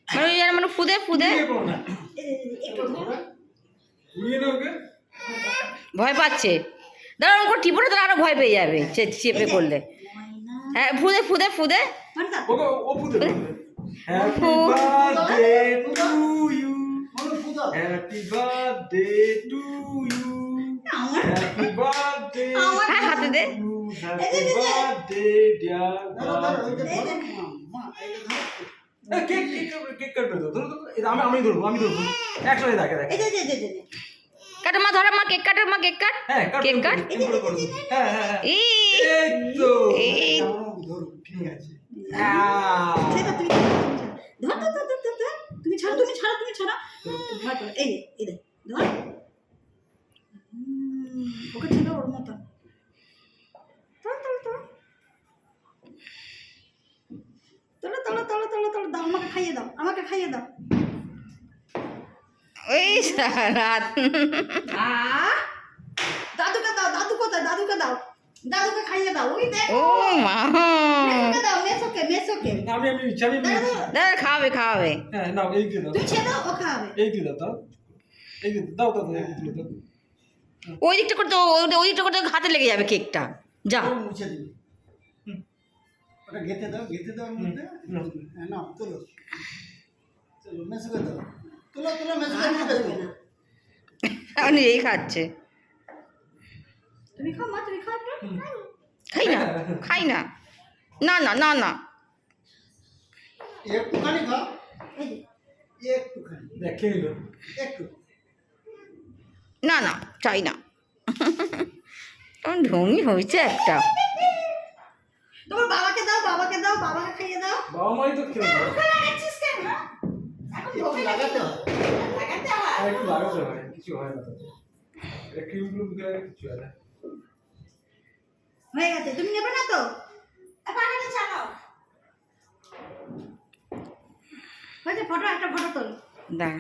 মানে ওই যেন মানে ফুদে ফুদে ভয় পাচ্ছে। দাঁড়া ওর টিপোটা তাহলে আরো ভয় পেয়ে যাবে চেপে করলে। হ্যাঁ ফুদে ফুদে ফুদে Happy birthday to you. Happy birthday to you. Happy birthday হ্যাঁ হাতে দে। to you. Happy birthday dear birthday. Cake কাটবে তো ধরো আমি ধরবো একসাথে দেখে কাটো মা ধরো মা কেক কাটো মা কেক কাট। হ্যাঁ কেক কাট। হ্যাঁ হ্যাঁ এই এই তো এই ঠিক আছে তুমি ছাড়ো তুমি ছাড়ো তুমি ছাড়ো এই এই ধর ওকে ছিল ওর মতো তোলো দাও আমাকে খাইয়ে দাও ওই সারাত দাদুকে দাও দাদু কোথায় দাদুকে দাও দাদুকে খাইয়ে দাও ওই দেখ ও মা মেসোকে দাও মেসোকে আমি দাদা খাওয়াবে খাওয়াবে। হ্যাঁ নাও এই দিয়ে দাও তুই ছেড়ে দাও ও খাবে এই দিয়ে দাও এই দিয়ে দাও এই দিয়ে দাও ওই দিকটা করতে ওই দিকটা করতে হাতে লেগে যাবে কেকটা। যা মুছে দিবি ওটা গেঁথে দাও ওর মধ্যে হ্যাঁ নাও তোলো চলো মেসুকে দাও তোলো মেসুকে দেবে না আপনি এই খাচ্ছে। তুমি খাও মা তুমি খাও একটু খাই না না না না না একটুখানি খাও এই যে একটুখানি দেখে নিল একটু না না চাই না। ঢঙ্গি হয়েছে একটা। তোমার বাবাকে দাও বাবাকে খাইয়ে দাও বাবা মাই তো খেয়ে দাও লাগাচ্ছিস কেন এখন একটু লাগাতে হয় লাগাতে হয় আর একটু লাগাতে হয় কিছু হয় না এটা ক্রিম দিলে কিছু হয় না হয়ে গেছে তুমি নেবে না তো পাখাটা চালাও হয়েছে ফটো একটা ফটো তোল দাঁড়া